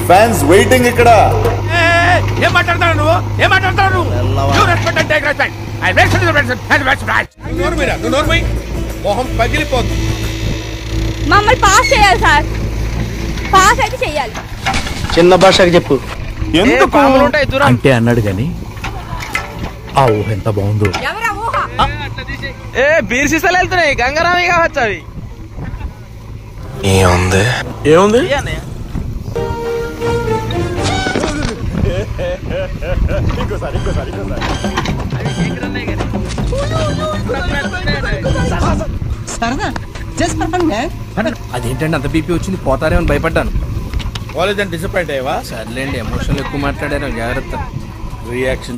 Fans waiting ఇక్కడ. ఏం మాట్లాడతావు నువ్వు? ఏం మాట్లాడతావు నువ్వు? You respect and take respect. I respect the respect. మొహం పగిలిపోతుంది. మమ్మల్ని పాస్ చేయాలి సార్, పాస్ అయితే చెయ్యాలి. చిన్న భాషకి చెప్పు. ఎందుకు అంటే అన్నాడు గాని ఆ ఊహ ఎంత బాగుందో. ఎవరా ఊహ? బీర్ సీసాలు వెళ్తున్నాయి, గంగారామి కావచ్చు అవి. ఏముంది అదేంటంటే అంత బీపీ వచ్చింది, పోతారేమో భయపడ్డాను. కాలేజ్ అని డిసప్పాయింట్ అయ్యావా? సర్లేండి, ఎమోషన్లు ఎక్కువ మాట్లాడారు, జాగ్రత్త. రియాక్షన్